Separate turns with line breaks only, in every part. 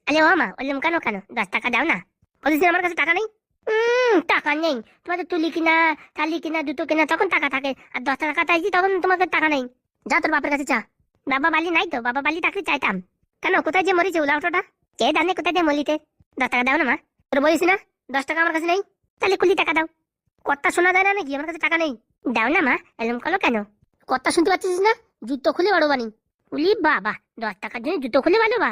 আরে ও মা, বললাম কেন কেন, 10 টাকা দাও না। বলেছি আমার কাছে টাকা নেই। টাকা নেই? তোমাদের তুলি কিনা, থালি কিনা, জুতো কিনা তখন টাকা থাকে, আর 10 টাকা চাইছি তখন তোমাকে টাকা নেই। যা তোর বাপের কাছে চা। বাবা বালি নাই তো, বাবা বালি থাকলে চাইতাম। কেন, কোথায় যে মরিছে উলাউটোটা? কে জানে কোথায় যে মলিতে। 10 টাকা দাও না মা। তোর বলিস না 10 টাকা আমার কাছে নেই? তাহলে কুলি টাকা দাও। কথা শোনা যায় না নাকি, আমার কাছে টাকা নেই? দাও না মা, এরকম করো কেন? কথা শুনতে পাচ্ছিস না? জুতো খুলে বাড়ো বানি। উলি বাবা, 10 টাকার জন্য জুতো খুলে বাড়ো বা?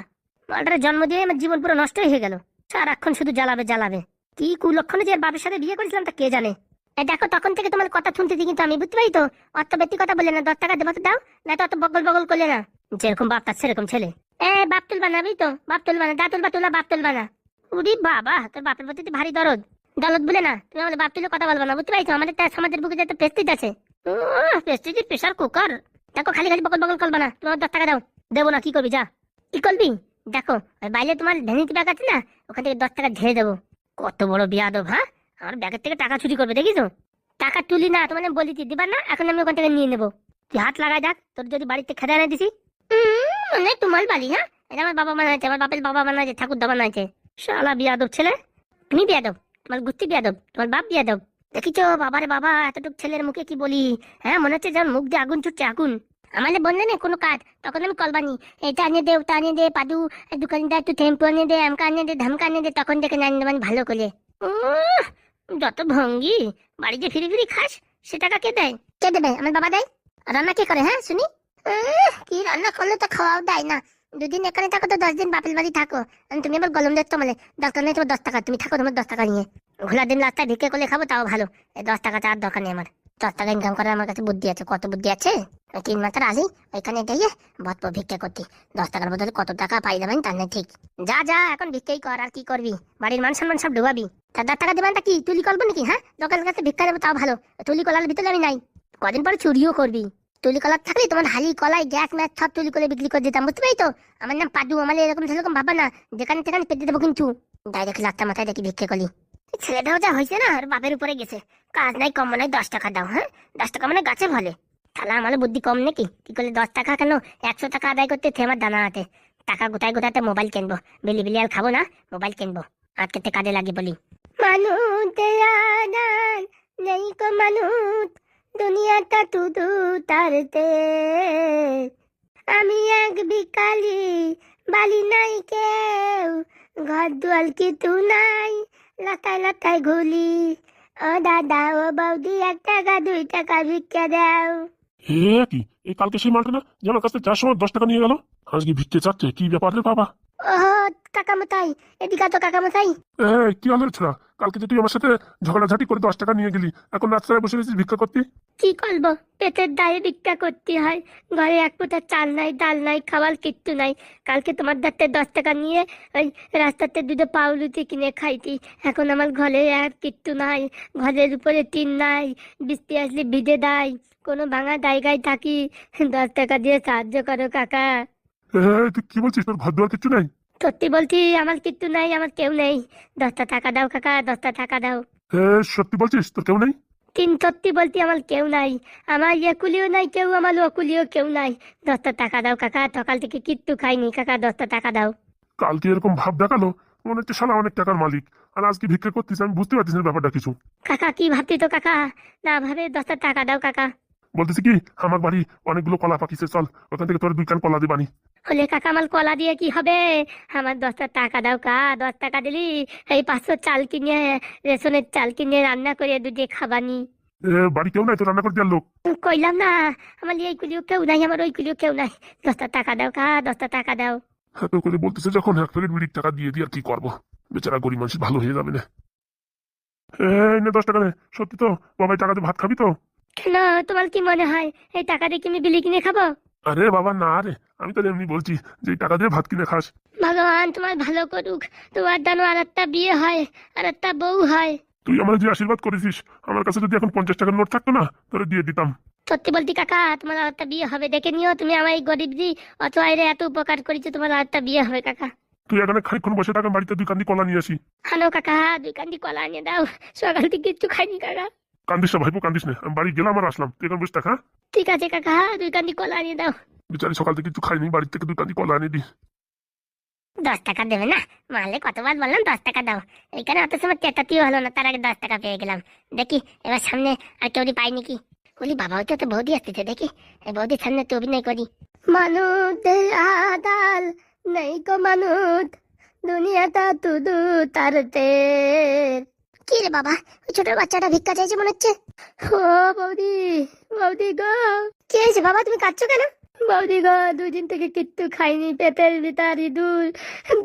মালটার জন্ম দিয়ে আমার জীবন পুরো নষ্ট হয়ে গেল। সারাক্ষণ শুধু জ্বালাবে জ্বালাবে। কি কুলক্ষণে যে এর বাপের সাথে বিয়ে করেছিলাম তা কে জানে। দেখো তখন থেকে তোমার কথা শুনতে দিই, কিন্তু আমি বুঝতে পারি তো। অত ব্যক্তি কথা বলে না, 10 টাকা দেবো তো দাও, না তো অত বগল বগল করলে না। যেরকম বাপ তার সেরকম ছেলে। বাপ তুলবা না, তো বাপ তুলবা না, দা তুলবা তুলা, বাপ তুলবা না। উরি বাবা, তোর বাপের প্রতি তো ভারী দরদ। দরদ বলে না, তুমি আমাদের বাপ তুলে কথা বলবা না, বুঝতে পারছো? আমাদের তার সমাজের বুকে যে একটা প্রেস্টিজ আছে। প্রেস্টিজের প্রেশার কুকার। দেখো খালি খালি বকল বকল করবা না, তোমার 10 টাকা দাও। দেবো না, কি করবি যা। কি করবি? দেখো ওই বাইরে তোমার ভ্যানিটি ব্যাগ আছে না, ওখান থেকে 10 টাকা ঢেলে দেবো। কত বড় বিয়াদব, হ্যাঁ? আমার ব্যাগের থেকে টাকা চুরি করবে, দেখিস? টাকা তুলি না, তোমার বলি দিবা না, এখন আমি ওখান থেকে নিয়ে নেবো। তুই হাত লাগাই দেখ, তোর যদি বাড়িতে খেতে এনে দিছি। মানে তোমার বাড়ি? হ্যাঁ, এটা আমার বাবা বানাইছে, আমার বাপের বাবা বানাইছে, ঠাকুরদা বানাইছে। শালা বিয়াদব ছেলে। তুমি বিয়াদব, তোমার গুস্তি বিয়াদব, তোমার বাপ বিয়াদব। দেখিছো বাবারে বাবা, এতটুক ছেলের মুখে কি বলি। হ্যাঁ, মনে হচ্ছে যেন মুখ দিয়ে আগুন ছুটছে, আগুন। আমাদের বললে না কোনো কাজ, তখন আমি কলবানি, এটা আনিয়ে দে, ওটা আনিয়ে দে, পাদু দোকানদার একটু টেম্পো আনিয়ে দে, আমকা আনিয়ে দে, ধামকা আনিয়ে দে, তখন দেখে নানি দেবেন ভালো করে। উহ, যত ভঙ্গি। বাড়ি যে ফিরি ফিরি খাস, সে টাকা কে দেয়? কে দেবে? আমার বাবা দেয়। আর রান্না কে করে, হ্যাঁ শুনি? কি রান্না করলে তো খাওয়াও দেয় না। 2 দিন এখানে থাকো তো 10 দিন বাপের বাড়ি থাকো। আর তুমি আবার গলম দেখতো বলে, দরকার নেই তোমার 10 টাকা, তুমি থাকো তোমার 10 টাকা নিয়ে। ঘোলা দিন রাস্তায় ভিক্ষে করলে খাবো তাও ভালো। এই 10 টাকাটা আর দরকার নেই আমার। 10 টাকা ইনকাম করার আমার কাছে বুদ্ধি আছে, কত বুদ্ধি আছে। ওই 3 মাসের আসি ওইখানে গিয়ে ভরপুর ভিক্ষে করতে। 10 টাকার বদলে কত টাকা পাই যাবেন তার নেই ঠিক। যা যা এখন ভিক্ষেই কর, আর কি করবি? বাড়ির মান সম্মান সব ডুবাবি। তা 10 টাকা দেবেন তা কি তুলি করবো নাকি? হ্যাঁ, দোকানের কাছে ভিক্ষা দেবো তাও ভালো। তুলি কলার ভিতরে আমি নাই। কদিন পরে চুরিও করবি। তুলি কলার থাকলে তোমার হালি কলাই গ্যাস ম্যাচ সব তুলি করে বিক্রি করে দিতাম, বুঝতে পারি তো? আমার নাম পাদু, আমার এরকম সেরকম ভাবা না, যেখানে সেখানে পেতে দেবো কিন্তু। ডাইরেক্ট লাখটা মাথায় দেখি ভিক্ষে করি। ছেলেটাও যা হয়েছে না, আর বাপের উপরে গেছে। কাজ নাই কম নাই, 10 টাকা দাও। হ্যাঁ, 10 টাকা মানে গাছে ফলে। তাহলে আমার বুদ্ধি কম নাকি? কি করলে 10 টাকা কেন, 100 টাকা আদায় করতে আমার দানা হাতে। টাকা গোটায় গোটাতে মোবাইল কিনবো। বিলি বিলি আর খাবো না, মোবাইল কিনবো। আজকে কাজে লাগে বলি। মানুষ নেই কো মানুষ, দুনিয়াটা তুদু তারতে। আমি এক বিকালি, বালি নাই কেউ, ঘর দুয়ার কিছু নাই, লাতায় লাতায় ঘুলি। ও দাদা ও বৌদি, 1 টাকা 2 টাকা ভিক্ষা দাও।
হে কি, এই কালকে সেই মালটা না যে আমার কাছ থেকে যার সময় 10 টাকা নিয়ে গেল, আজকে ভিক্ষে চাচ্ছে? কি ব্যাপার রে বাবা?
ওহো, কাকামশাই, এদিকে তো কাকামশাই।
কি হলো ছোড়া? কালকে যে তুই আমার সাথে ঝগড়াঝাটি করে 10 টাকা নিয়ে গেলি, এখন রাস্তায় বসে গেছিস ভিক্ষা করতে?
কি করবো, পেটের দায়ে ভিক্ষা করতে হয়। ঘরে এক ফোঁটা চাল নাই, ডাল নাই, খাবার কিচ্ছু নাই। কালকে তোমার দাঁতে 10 টাকা নিয়ে ওই রাস্তাতে দুটো পাউরুটি কিনে খাইতি। এখন আমার ঘরে আর কিচ্ছু নাই। ঘরের উপরে টিন নাই, বৃষ্টি আসলে ভিজে দেয়। কোনো ভাঙা জায়গায় থাকি। 10 টাকা দিয়ে সাহায্য করো কাকা।
তুই কি বলছিস? তোর ঘর দুয়ার কিছু নাই?
সত্যি বলছি, আমার কিচ্ছু নাই, আমার কেউ নেই। 10 টাকা দাও কাকা, 10 টাকা দাও।
সত্যি বলছিস তোর কেউ নেই?
সত্যি বলতে আমার কেউ নাই। আমার একুলিও নাই কেউ, আমার ওকুলিও কেউ নাই। 10 টাকা দাও কাকা, সকাল থেকে কিচ্ছু খাইনি কাকা, 10 টাকা দাও।
কালকে এরকম ভাব দেখালো, মনে হচ্ছে শালা অনেক টাকার মালিক, আর আজকে ভিক্ষা করতিস। আমি বুঝতে পারছিস না ব্যাপারটা কিছু।
কাকা কি ভাবছি তো কাকা, না ভাবে 10 টাকা দাও কাকা।
বলতেছি কি, আমার বাড়ি অনেকগুলো কলা পাকিছে, চল ওখান থেকে তোর 2 কান কলা দিবানি।
হলে কাকা আমার কলা দিয়ে কি হবে? আমার 10 টাকা দাও কা, 10 টাকা দিলি এই 500 চাল কিনে, রেশনের চাল কিনে রান্না করে দুধে খাবানি।
বাড়ি কেউ নাই তো রান্না করে দেওয়ার লোক?
কইলাম না, আমার এইগুলিও কেউ নাই, আমার ওইগুলিও কেউ নাই। 10 টাকা দাও কা, 10 টাকা দাও।
এত করে বলতেছে যখন, 1 প্লেট বিড়ির টাকা দিয়ে দিয়ে আর কি করবো? বেচারা গরিব মানুষ ভালো হয়ে যাবে না। এই নে 10 টাকা নে। সত্যি তো বাবাই টাকা দিয়ে ভাত খাবি তো?
কেন, তোমার কি মনে হয় এই টাকা দিয়ে কি আমি বিলি কিনে খাবো?
আরে বাবা না রে, আমি তো এমনি বলছি যে এই টাকা দিয়ে ভাত কিনে খাস।
ভগবান তোমার ভালো করুক। তোমার যেন আর একটা বিয়ে হয়, আর একটা বউ হয়।
তুই আমার যে আশীর্বাদ করেছিস, আমার কাছে যদি এখন 50 টাকার নোট থাকতো না, তোরে দিয়ে দিতাম।
সত্যি বলতি কাকা, তোমার আর একটা বিয়ে হবে, দেখে নিও। তুমি আমার এই গরিব জি অত আইরে এত উপকার করেছো, তোমার আর একটা বিয়ে হবে কাকা।
তুই এখানে খানিকক্ষণ বসে থাক, আমি বাড়িতে 2 কান্দি কলা নিয়ে আসি।
হানো কাকা, 2 কান্দি কলা এনে দাও। সকাল থেকে কিচ্ছু খাইনি কাকা।
কান্দিস না ভাইপো, কান্দিস না। আমি বাড়ি গেলাম আর আসলাম, তুই এখন বসে থাক। হ্যাঁ,
ঠিক আছে কাকা, 2 কান্দি কলা এনে দাও।
বিচারি সকাল থেকে কিছু খাইনি, বাড়ি থেকে 2 কান্দি কলা এনে দি।
10 টাকা দেবে না? মারলে কতবার বললাম 10 টাকা দাও, এইখানে অত সময় চেতাতিও হলো না, তার আগে 10 টাকা পেয়ে গেলাম। দেখি এবার সামনে আর কেউ পাই নাকি। বলি বাবা, হয়তো তো বৌদি আসতেছে, দেখি এই বৌদির সামনে তো অভিনয় করি। মানুষদের আদাল নেই কো মানুষ, দুনিয়াটা তুদু তার তের। কি রে বাবা, ওই ছোট বাচ্চাটা ভিক্ষা চাইছে মনে হচ্ছে। ও বৌদি, বৌদি গো। কি হয়েছে বাবা, তুমি কাঁদছো কেন? বৌদি গো, 2 দিন থেকে কিচ্ছু খাইনি, পেটের ভিতর ইঁদুর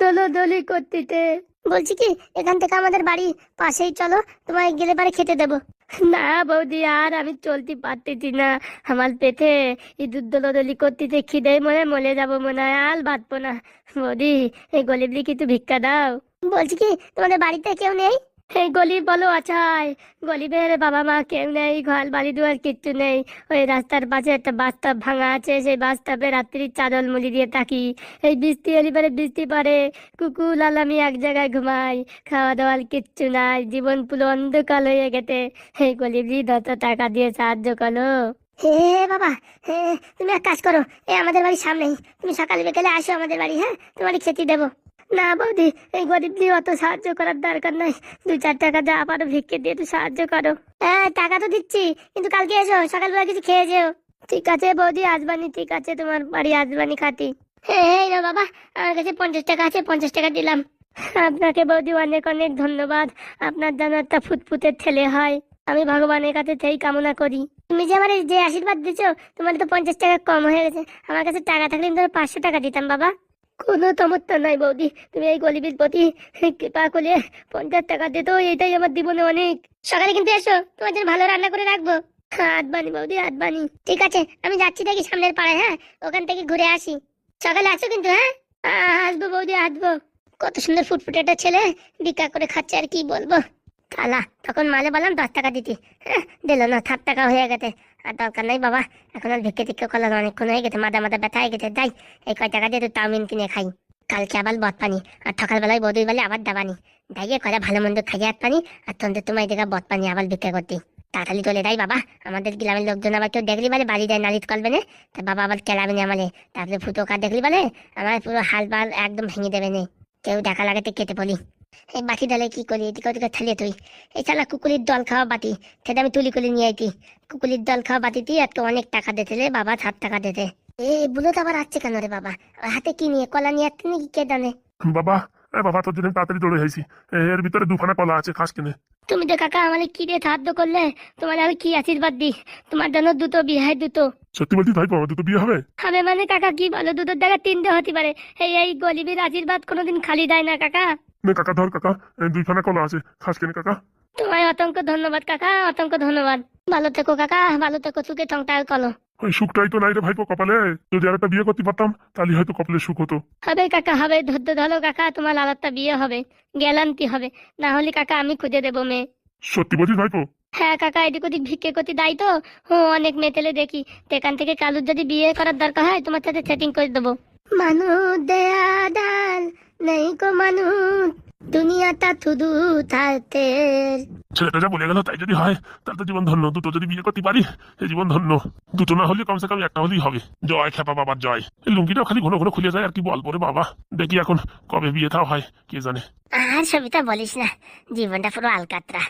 দোলাদলি করতেছে। বলছি কি, এখান থেকে আমাদের বাড়ি পাশেই চলো, তোমায় গেলে পারে খেতে দেবো। না বৌদি, আর আমি চলতে পারতেছি না, আমার পেটে ইঁদুর দোলাদলি করতেছে, খিদে মনে মরে যাবো মনে হয়, আর বাঁচবো না। বৌদি, এই গরিবলি কিছু ভিক্ষা দাও। বলছি কি, তোমাদের বাড়িতে কেউ নেই? এই গরিব বলো আছাই, গরিবের বাবা মা কেউ নেই, ঘর বাড়ি দুয়ার কিচ্ছু নেই। ওই রাস্তার পাশে একটা বাস্তব ভাঙা আছে, সেই বাস্তবে রাত্রি চাদর মুড়ি দিয়ে থাকি। এই বৃষ্টি এলিবারে বৃষ্টি পড়ে, কুকুর লাল আমি এক জায়গায় ঘুমাই, খাওয়া দাওয়ার কিচ্ছু নাই, জীবন পুরো অন্ধকার হয়ে গেছে। এই গরিবলি 10 টাকা দিয়ে সাহায্য করো। হে বাবা, হে তুমি এক কাজ করো, এই আমাদের বাড়ির সামনেই, তুমি সকালে বিকেলে আসো আমাদের বাড়ি, হ্যাঁ তোমার খেতে দেবো। না বৌদি, এই গরিবলি অত সাহায্য করার দরকার নাই, 2-4 টাকা যা পারো ভিক্ষে দিয়ে একটু সাহায্য করো। হ্যাঁ টাকা তো দিচ্ছি, কিন্তু কালকে এসো, সকালবেলা কিছু খেয়ে যেও। ঠিক আছে বৌদি, আসবানি, ঠিক আছে, তোমার বাড়ি আসবানি খাতি। এই না বাবা, আমার কাছে 50 টাকা আছে, 50 টাকা দিলাম। আপনাকে বৌদি অনেক অনেক ধন্যবাদ, আপনার যেন একটা ফুটফুটের ছেলে হয়, আমি ভগবানের কাছে সেই কামনা করি। তুমি যে আমার যে আশীর্বাদ দিছো, তোমার তো 50 টাকা কম হয়ে গেছে, আমার কাছে টাকা থাকলে আমি তোমার 500 টাকা দিতাম বাবা। কোনো সমস্যা নাই বৌদি, তুমি এই গরিবের প্রতি কৃপা করে 50 টাকা দিত, এটাই আমার জীবনে অনেক। সকালে কিন্তু এসো, তোমার জন্য ভালো রান্না করে রাখবো। হাত বানি বৌদি, হাত বানি। ঠিক আছে, আমি যাচ্ছি দেখি সামনের পাড়ায়, হ্যাঁ ওখান থেকে ঘুরে আসি। সকালে আসো কিন্তু, হ্যাঁ। আসবো বৌদি, আসবো। কত সুন্দর ফুটফুটে একটা ছেলে, ভিক্ষা করে খাচ্ছে, আর কি বলবো। খালা তখন মালে বললাম 10 টাকা দিতি, হ্যাঁ দিল না, 7 টাকা হয়ে গেছে। আর দরকার নাই বাবা, এখন আর ভিক্ষে টিক্ষে করলাম, অনেকক্ষণ হয়ে গেছে, মাথা মাথা ব্যথা হয়ে গেছে, যাই এই কয় টাকা দিয়ে তো চাউমিন কিনে খাই। কালকে আবার বদ পানি, আর সকালবেলায় বদুই বলে আবার দাবানি, যাইয়ে করে ভালো মন্দ খাইয়ে হাত পানি, আর তন্দের তোমায় দেখা বদ পানি আবার ভিক্ষা করতি। তাড়াতাড়ি চলে যাই বাবা, আমাদের গ্রামের লোকজন আবার কেউ দেখলি বলে বাড়ি যায় নালিশ করবে না, তা বাবা আবার কেলাবে না আমালে, তারপরে ফুটো কার দেখলি বলে আমার পুরো হাল বাল একদম ভেঙে দেবে না, কেউ দেখা লাগাতে কেটে বলি। এই বাটি ডালে কি করি, এদিকে ওদিকে ঠেলে তুই, এই চালা কুকুলির দল খাওয়া বাটি, সেটা আমি তুলি করে নিয়ে আইতি, কুকুলির দল খাওয়া বাটিতে আজকে অনেক টাকা দিতে রে বাবা, 7 টাকা দিতে। বুলো তো আবার আসছে কেন রে বাবা, ওর হাতে কি নিয়ে, কলা নিয়ে আসছে নাকি কে জানে।
বাবা, বাবা তোর জন্য তাড়াতাড়ি দৌড়ে আইছি, এর ভিতরে 2খানা কলা আছে, খাস কিনে।
তুমি তো কাকা আমাকে কি দিয়ে সাহায্য করলে, তোমার আমি কি আশীর্বাদ দিই, তোমার জন্য দুটো বিয়ে, দুটো।
সত্যি বলছি ভাই, বাবা দুটো বিয়ে হবে?
হবে মানে কাকা কি বলো, দুটোর জায়গায় 3টে হতে পারে, এই গরিবের আশীর্বাদ কোনোদিন খালি দেয় না কাকা।
নে কাকা ধর কাকা, 2খানা কলা আছে, খাস কিনে কাকা।
তোমায় অসংখ্য ধন্যবাদ কাকা, অসংখ্য ধন্যবাদ। ভালো থেকো কাকা, ভালো থেকো, সুখে সংসার করো।
ওই সুখটাই তো নাই রে ভাইপো কপালে, যদি আর একটা বিয়ে করতে পারতাম তাহলে হয়তো কপালে সুখ হতো।
হবে কাকা হবে, ধৈর্য ধরো কাকা, তোমার আলাদা বিয়ে হবে, গ্যারান্টি হবে, না হলে কাকা আমি খুঁজে দেবো মেয়ে।
সত্যি বলছিস ভাইপো?
হ্যাঁ কাকা, এদিক ওদিক ভিক্ষে করতে দাই তো, অনেক মেয়ে তেলে দেখি, তো এখান থেকে কালুর যদি বিয়ে করার দরকার হয় তোমার সাথে সেটিং করে দেবো। মানুষ দেয়া ডাল নেই গো মানুষ, দুনিয়াটা শুধু থাকতে।
ছেলেটা যা বলে গেল তাই যদি হয় তাহলে তো জীবন ধন্য, দুটো যদি বিয়ে করতে পারি এই জীবন ধন্য, দুটো না হলে কমসে কম একটা হলেই হবে। জয় খেপা বাবার জয়। এই লুঙ্গিটাও খালি ঘন ঘন খুলে যায়, আর কি বলবো রে বাবা, দেখি এখন কবে বিয়েটাও হয় কে জানে।
আর সবিতা বলিস না, জীবনটা পুরো আলকাতরা,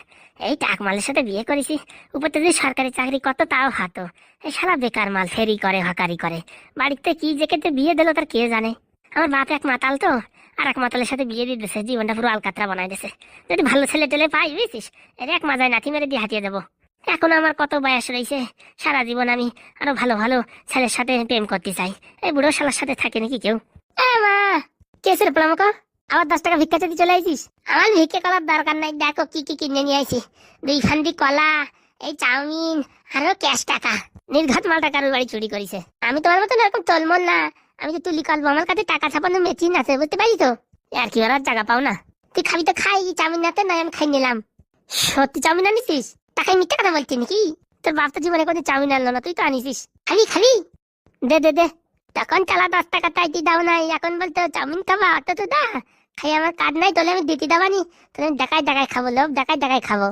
এই টাকমালের সাথে বিয়ে করেছি, উপর থেকে সরকারি চাকরি কত তাও হাতো, এই সারা বেকার মাল, ফেরি করে হকারি করে, বাড়িতে কি যে কেটে বিয়ে দিল তার কে জানে। আমার বাপ এক মাতাল তো, আর এক মাতালের সাথে বিয়ে দিয়ে দিয়েছে, জীবনটা পুরো আলকাতরা বানাই দিয়েছে। যদি ভালো ছেলে টেলে পাই বুঝছিস, এর এক মাজায় নাতি মেরে দিয়ে হাতিয়ে দেবো। এখন আমার কত বয়স রয়েছে, সারা জীবন আমি আরো ভালো ভালো ছেলের সাথে প্রেম করতে চাই, এই বুড়ো শালার সাথে থাকে নাকি কেউ। মা কেসের প্লামকা, আবার 10 টাকা ভিক্ষা চাইতে চলে আইছিস? আমার ভিক্ষে করার দরকার নাই, দেখো কি কি কিনে নিয়ে আইছি, 2 খান্ডি কলা, এই চাউমিন, আরো ক্যাশ টাকা। নির্ঘাত মালটা কারোর বাড়ি চুরি করেছে। আমি তোমার মতন এরকম টলমল না, আমি তো তুলি করবো, আমার কাছে টাকা ছাপানোর মেশিন আছে, বুঝতে পারি তো, আর কি ওর জায়গা পাও না। তুই খাবি তো খাই, চাউমিন নাতে নয় আমি খাই নিলাম। সত্যি চাউমিন আনিছিস? টাকায় মিথ্যে কথা বলছি নাকি? তোর বাপ তো জীবনে কোনো চাউমিন আনলো না, তুই তো আনিছিস। খাবি খাবি, দে দে দে। তখন চালা 10 টাকা চাইতে দাও নাই, এখন বলতো চাউমিন খাবা, অত তো দা খাই, আমার কার্ড নাই, তোলে আমি দিতে দাবানি, তোলে দেখায় দেখায় খাবো, লোভ দেখায় দেখায় খাবো।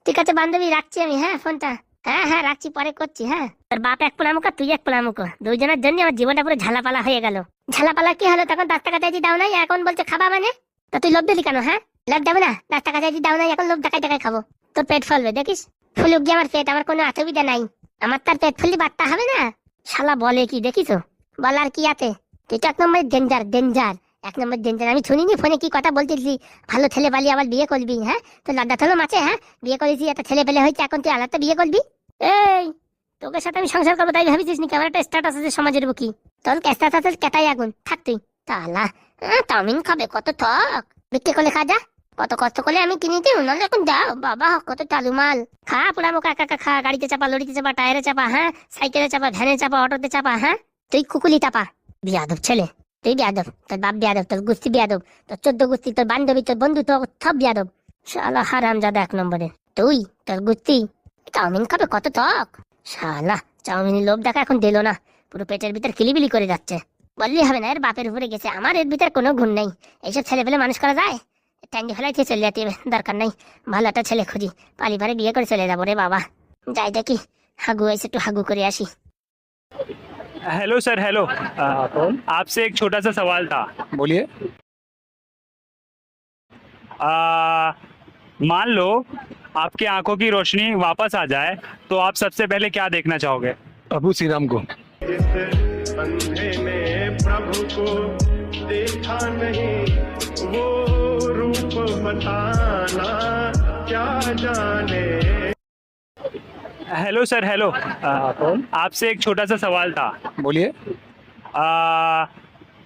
ঠিক আছে বান্ধবী, রাখছি আমি, হ্যাঁ ফোনটা। হ্যাঁ হ্যাঁ রাখছি, পরে করছি। হ্যাঁ, তোর বাপ এক পোলামুখ আর তুই এক পোলামুখ, দুইজনের জন্য আমার জীবনটা পুরো ঝালাপালা হয়ে গেল। ঝালাপালা কি হলো? তখন 10 টাকা চাইছি দাও নাই, এখন বলছে খাবা মানে? তা তুই লোভ দিলি কেন? হ্যাঁ, লোভ দেবে না? 10 টাকা চাইছি দাও নাই, এখন লোভ দেখাই দেখাই খাবো। তোর পেট ফলবে দেখিস। ফুলুক গিয়ে আমার পেট, আমার কোনো অসুবিধা নাই। আমার তার পেট ফুললি বাচ্চা হবে না? শালা বলে কি দেখিস? বলার কি আছে? তুই তো 1 নম্বর ডেঞ্জার, ডেঞ্জার, 1 নম্বর ডেঞ্জার। আমি শুনিনি ফোনে কি কথা বলতেছিলি, ভালো ছেলে বালি আবার বিয়ে করবি? হ্যাঁ, তোর লজ্জা থলো মাছে? হ্যাঁ, বিয়ে করেছি, একটা ছেলে পেলে হয়েছে, এখন তুই আলাদা বিয়ে করবি? এই, তোকে সাথে আমি সংসার করবো তাই ভাবিছিস নাকি? আমার একটা স্ট্যাটাস আছে সমাজের বুকি, তোর স্ট্যাটাস কেটাই আগুন থাক তুই। তালা চাউমিন খাবে? কত থক বিক্রি করলে খা যা, কত কষ্ট করলে আমি কিনে দিই, নাহলে এখন যাও বাবা, কত চালু মাল খা, পুরা মুখ একা একা খা। গাড়িতে চাপা, লরিতে চাপা, টায়ারে চাপা, হ্যাঁ, সাইকেলে চাপা, ভ্যানে চাপা, অটোতে চাপা। হ্যাঁ, তুই কুকুলি চাপা, বিয়াদব ছেলে। তুই বিয়াদব, তোর বাপ বিয়াদব, তোর গুস্তি বিয়াদব, তোর 14 গুস্তি, তোর বান্ধবী, তোর বন্ধু, তোর সব বিয়াদব। শালা হারামজাদা 1 নম্বরে। তুই, তোর গুস্তি চাউমিন খাবে? কত টক শালা। চাউমিনের লোভ দেখা এখন দিল না, পুরো পেটের ভিতর কিলিবিলি করে যাচ্ছে। বললি হবে না, এর বাপের উপরে গেছে, আমার এর ভিতর কোনো গুণ নেই। এইসব ছেলে পেলে মানুষ করা যায়? ট্যাঙ্গি ফেলাই চলে যেতে হবে, দরকার নেই। ভালো একটা ছেলে খুঁজি, পালি পারে বিয়ে করে চলে যাবো রে বাবা। যাই দেখি, হাগু এসে একটু হাগু করে আসি।
Hello sir, hello. आपसे एक छोटा सा सवाल था।
बोलिए।
मान लो आपकी आंखों की रोशनी वापस आ जाए तो आप सबसे पहले क्या देखना चाहोगे?
अबू श्री राम को।
इस अंधे ने प्रभु को देखा नहीं, वो रूप बताना क्या जाने।
Hello sir, hello. आपसे एक छोटा सा सवाल था।
बोलिए।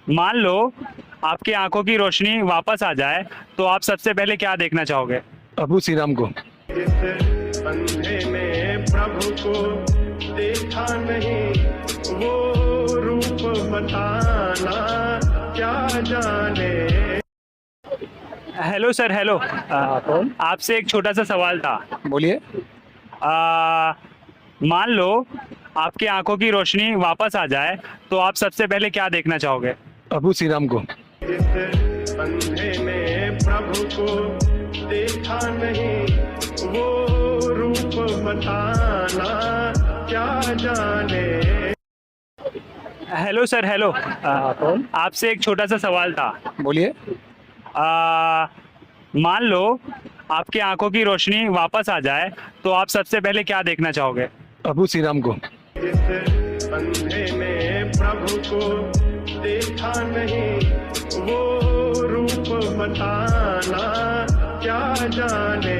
मान लो आपकी आंखों की रोशनी वापस आ जाए तो आप सबसे पहले क्या देखना चाहोगे?
अबू श्री राम को।
इस अंधे ने प्रभु को देखा नहीं, वो रूप बताना क्या जाने।
Hello sir, hello. आपसे एक छोटा सा सवाल था।
बोलिए।
मान लो आपकी आंखों की रोशनी वापस आ जाए तो आप सबसे पहले क्या देखना चाहोगे?
अबू श्री राम को।
इस अंधे ने प्रभु को देखा नहीं, वो रूप बताना क्या जाने।
Hello sir, hello. आपसे एक छोटा सा सवाल था।
बोलिए।
मान लो आपकी आंखों की रोशनी वापस आ जाए तो आप सबसे पहले क्या देखना चाहोगे?
अबू श्री राम को।
इस अंधे ने प्रभु को देखा नहीं, वो रूप बताना क्या जाने।